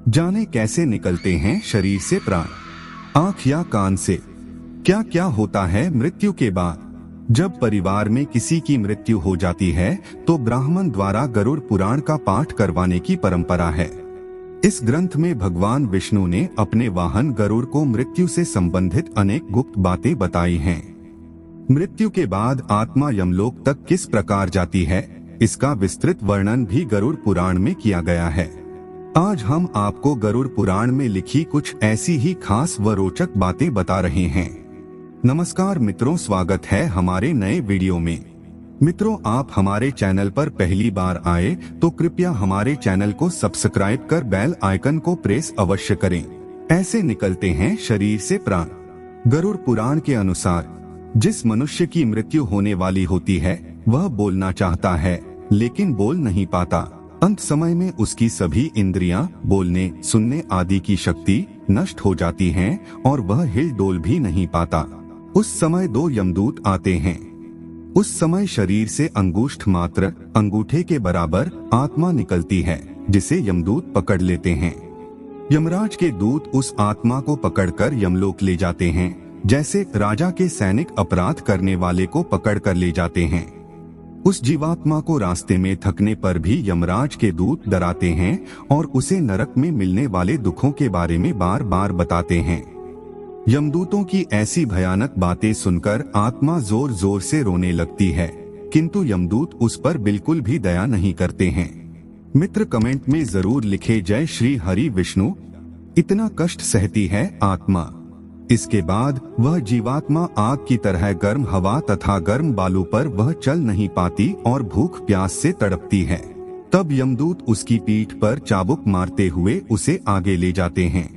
जाने कैसे निकलते हैं शरीर से प्राण, आंख या कान से। क्या क्या होता है मृत्यु के बाद। जब परिवार में किसी की मृत्यु हो जाती है तो ब्राह्मण द्वारा गरुड़ पुराण का पाठ करवाने की परंपरा है। इस ग्रंथ में भगवान विष्णु ने अपने वाहन गरुड़ को मृत्यु से संबंधित अनेक गुप्त बातें बताई हैं। मृत्यु के बाद आत्मा यमलोक तक किस प्रकार जाती है, इसका विस्तृत वर्णन भी गरुड़ पुराण में किया गया है। आज हम आपको गरुड़ पुराण में लिखी कुछ ऐसी ही खास व रोचक बातें बता रहे हैं। नमस्कार मित्रों, स्वागत है हमारे नए वीडियो में। मित्रों, आप हमारे चैनल पर पहली बार आए तो कृपया हमारे चैनल को सब्सक्राइब कर बेल आइकन को प्रेस अवश्य करें। ऐसे निकलते हैं शरीर से प्राण। गरुड़ पुराण के अनुसार जिस मनुष्य की मृत्यु होने वाली होती है वह बोलना चाहता है लेकिन बोल नहीं पाता। अंत समय में उसकी सभी इंद्रियां, बोलने, सुनने आदि की शक्ति नष्ट हो जाती हैं और वह हिल डोल भी नहीं पाता। उस समय दो यमदूत आते हैं। उस समय शरीर से अंगुष्ठ मात्र, अंगूठे के बराबर आत्मा निकलती है जिसे यमदूत पकड़ लेते हैं। यमराज के दूत उस आत्मा को पकड़कर यमलोक ले जाते हैं, जैसे राजा के सैनिक अपराध करने वाले को पकड़ कर ले जाते हैं। उस जीवात्मा को रास्ते में थकने पर भी यमराज के दूत डराते हैं और उसे नरक में मिलने वाले दुखों के बारे में बार बार बताते हैं। यमदूतों की ऐसी भयानक बातें सुनकर आत्मा जोर जोर से रोने लगती है, किंतु यमदूत उस पर बिल्कुल भी दया नहीं करते हैं। मित्र, कमेंट में जरूर लिखे जय श्री हरि विष्णु। इतना कष्ट सहती है आत्मा। इसके बाद वह जीवात्मा आग की तरह गर्म हवा तथा गर्म बालू पर वह चल नहीं पाती और भूख प्यास से तड़पती है। तब यमदूत उसकी पीठ पर चाबुक मारते हुए उसे आगे ले जाते हैं।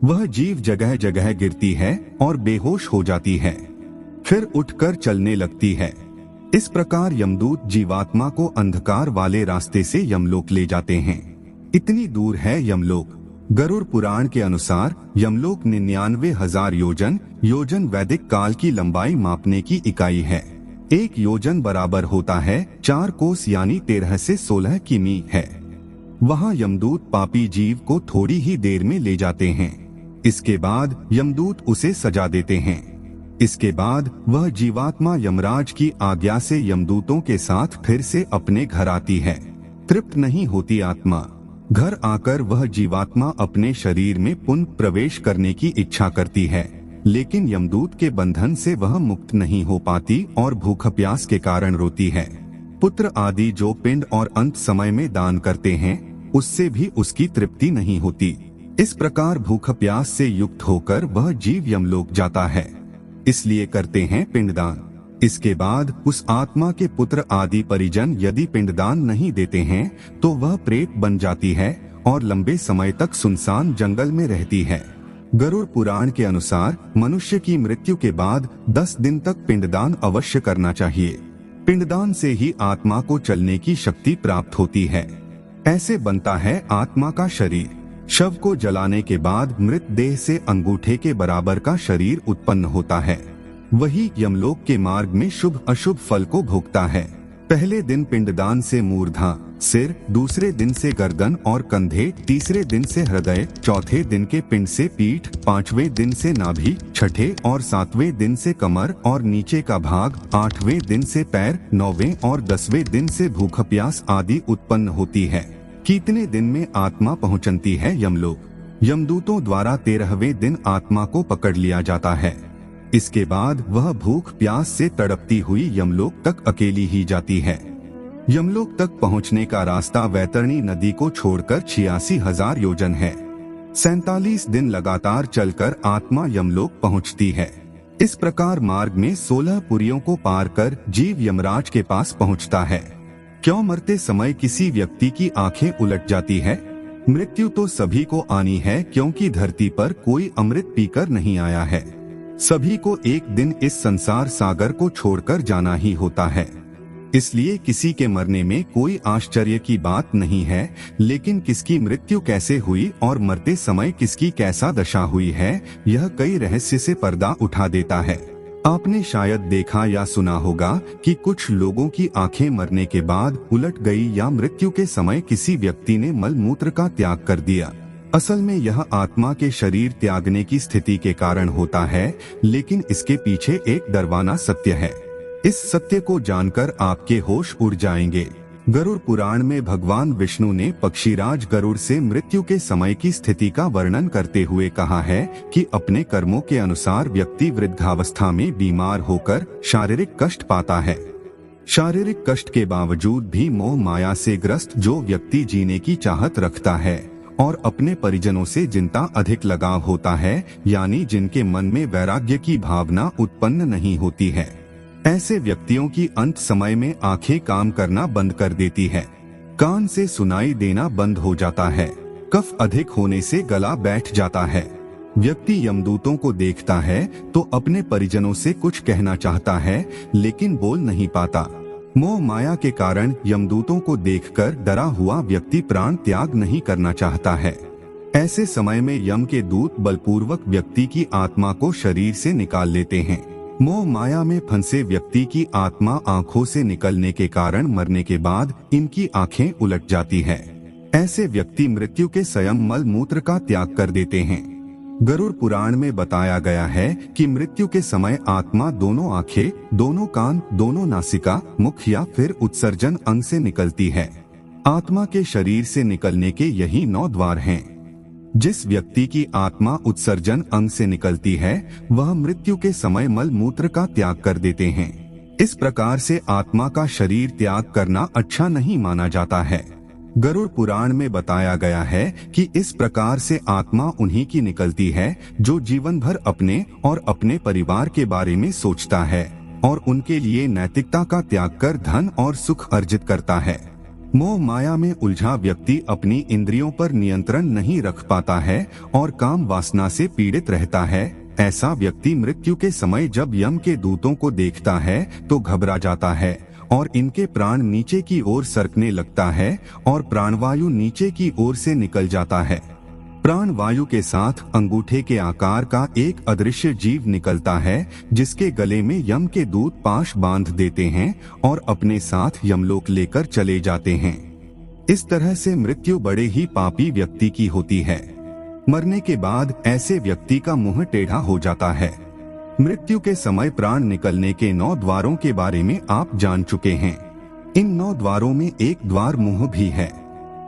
वह जीव जगह जगह गिरती है और बेहोश हो जाती है, फिर उठकर चलने लगती है। इस प्रकार यमदूत जीवात्मा को अंधकार वाले रास्ते से यमलोक ले जाते हैं। इतनी दूर है यमलोक। गरुड़ पुराण के अनुसार यमलोक 99,000 योजन वैदिक काल की लंबाई मापने की इकाई है। एक योजन बराबर होता है 4 कोस यानी 13 से 16 किमी है। वहाँ यमदूत पापी जीव को थोड़ी ही देर में ले जाते हैं। इसके बाद यमदूत उसे सजा देते हैं। इसके बाद वह जीवात्मा यमराज की आज्ञा से यमदूतों के साथ फिर से अपने घर आती है। तृप्त नहीं होती आत्मा। घर आकर वह जीवात्मा अपने शरीर में पुनः प्रवेश करने की इच्छा करती है, लेकिन यमदूत के बंधन से वह मुक्त नहीं हो पाती और भूख प्यास के कारण रोती है। पुत्र आदि जो पिंड और अंत समय में दान करते हैं उससे भी उसकी तृप्ति नहीं होती। इस प्रकार भूख प्यास से युक्त होकर वह जीव यमलोक जाता है, इसलिए करते हैं पिंडदान। इसके बाद उस आत्मा के पुत्र आदि परिजन यदि पिंडदान नहीं देते हैं तो वह प्रेत बन जाती है और लंबे समय तक सुनसान जंगल में रहती है। गरुड़ पुराण के अनुसार मनुष्य की मृत्यु के बाद 10 दिन तक पिंडदान अवश्य करना चाहिए। पिंडदान से ही आत्मा को चलने की शक्ति प्राप्त होती है। ऐसे बनता है आत्मा का शरीर। शव को जलाने के बाद मृत देह से अंगूठे के बराबर का शरीर उत्पन्न होता है। वही यमलोक के मार्ग में शुभ अशुभ फल को भोगता है। पहले दिन पिंडदान से मूर्धा, सिर, दूसरे दिन से गर्दन और कंधे, तीसरे दिन से हृदय, चौथे दिन के पिंड से पीठ, 5वें दिन से नाभि, छठे और 7वें दिन से कमर और नीचे का भाग, 8वें दिन से पैर, 9वें और 10वें दिन से भूख प्यास आदि उत्पन्न होती है। कितने दिन में आत्मा पहुंचती है यमलोक। यमदूतों द्वारा 13वें दिन आत्मा को पकड़ लिया जाता है। इसके बाद वह भूख प्यास से तड़पती हुई यमलोक तक अकेली ही जाती है। यमलोक तक पहुंचने का रास्ता वैतरणी नदी को छोड़कर 86,000 योजन है। 47 दिन लगातार चलकर आत्मा यमलोक पहुंचती है। इस प्रकार मार्ग में 16 पुरियों को पार कर जीव यमराज के पास पहुंचता है। क्यों मरते समय किसी व्यक्ति की आंखें उलट जाती है? मृत्यु तो सभी को आनी है, क्योंकि धरती पर कोई अमृत पीकर नहीं आया है। सभी को एक दिन इस संसार सागर को छोड़कर जाना ही होता है। इसलिए किसी के मरने में कोई आश्चर्य की बात नहीं है, लेकिन किसकी मृत्यु कैसे हुई और मरते समय किसकी कैसा दशा हुई है, यह कई रहस्य से पर्दा उठा देता है। आपने शायद देखा या सुना होगा कि कुछ लोगों की आंखें मरने के बाद उलट गई या मृत्यु के समय किसी व्यक्ति ने मल मूत्र का त्याग कर दिया। असल में यह आत्मा के शरीर त्यागने की स्थिति के कारण होता है, लेकिन इसके पीछे एक डरवाना सत्य है। इस सत्य को जानकर आपके होश उड़ जाएंगे। गरुड़ पुराण में भगवान विष्णु ने पक्षीराज गरुड़ से मृत्यु के समय की स्थिति का वर्णन करते हुए कहा है कि अपने कर्मों के अनुसार व्यक्ति वृद्धावस्था में बीमार होकर शारीरिक कष्ट पाता है। शारीरिक कष्ट के बावजूद भी मोह माया से ग्रस्त जो व्यक्ति जीने की चाहत रखता है और अपने परिजनों से जिनका अधिक लगाव होता है, यानी जिनके मन में वैराग्य की भावना उत्पन्न नहीं होती है, ऐसे व्यक्तियों की अंत समय में आंखें काम करना बंद कर देती है, कान से सुनाई देना बंद हो जाता है, कफ अधिक होने से गला बैठ जाता है। व्यक्ति यमदूतों को देखता है तो अपने परिजनों से कुछ कहना चाहता है लेकिन बोल नहीं पाता। मोह माया के कारण यमदूतों को देखकर डरा हुआ व्यक्ति प्राण त्याग नहीं करना चाहता है। ऐसे समय में यम के दूत बलपूर्वक व्यक्ति की आत्मा को शरीर से निकाल लेते हैं। मोह माया में फंसे व्यक्ति की आत्मा आंखों से निकलने के कारण मरने के बाद इनकी आंखें उलट जाती है। ऐसे व्यक्ति मृत्यु के स्वयं मल मूत्र का त्याग कर देते हैं। गरुड़ पुराण में बताया गया है कि मृत्यु के समय आत्मा दोनों आंखें, दोनों कान, दोनों नासिका, मुख या फिर उत्सर्जन अंग से निकलती है। आत्मा के शरीर से निकलने के यही 9 द्वार हैं। जिस व्यक्ति की आत्मा उत्सर्जन अंग से निकलती है वह मृत्यु के समय मल मूत्र का त्याग कर देते हैं। इस प्रकार से आत्मा का शरीर त्याग करना अच्छा नहीं माना जाता है। गरुड़ पुराण में बताया गया है कि इस प्रकार से आत्मा उन्हीं की निकलती है जो जीवन भर अपने और अपने परिवार के बारे में सोचता है और उनके लिए नैतिकता का त्याग कर धन और सुख अर्जित करता है। मोह माया में उलझा व्यक्ति अपनी इंद्रियों पर नियंत्रण नहीं रख पाता है और काम वासना से पीड़ित रहता है। ऐसा व्यक्ति मृत्यु के समय जब यम के दूतों को देखता है तो घबरा जाता है और इनके प्राण नीचे की ओर सरकने लगता है और प्राणवायु नीचे की ओर से निकल जाता है। प्राणवायु के साथ अंगूठे के आकार का एक अदृश्य जीव निकलता है जिसके गले में यम के दूत पाश बांध देते हैं और अपने साथ यमलोक लेकर चले जाते हैं। इस तरह से मृत्यु बड़े ही पापी व्यक्ति की होती है। मरने के बाद ऐसे व्यक्ति का मुंह टेढ़ा हो जाता है। मृत्यु के समय प्राण निकलने के 9 द्वारों के बारे में आप जान चुके हैं। इन 9 द्वारों में एक द्वार मुंह भी है।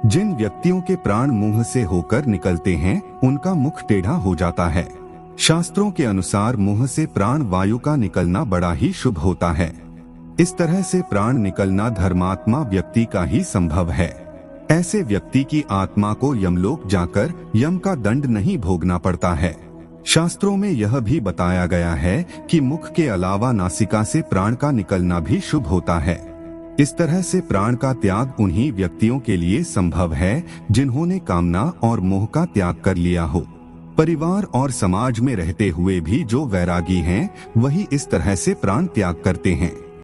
जिन व्यक्तियों के प्राण मुंह से होकर निकलते हैं उनका मुख टेढ़ा हो जाता है। शास्त्रों के अनुसार मुंह से प्राण वायु का निकलना बड़ा ही शुभ होता है। इस तरह से प्राण निकलना धर्मात्मा व्यक्ति का ही संभव है। ऐसे व्यक्ति की आत्मा को यमलोक जाकर यम का दंड नहीं भोगना पड़ता है। शास्त्रों में यह भी बताया गया है कि मुख के अलावा नासिका से प्राण का निकलना भी शुभ होता है। इस तरह से प्राण का त्याग उन्हीं व्यक्तियों के लिए संभव है जिन्होंने कामना और मोह का त्याग कर लिया हो। परिवार और समाज में रहते हुए भी जो वैरागी हैं, वही इस तरह से प्राण त्याग करते हैं।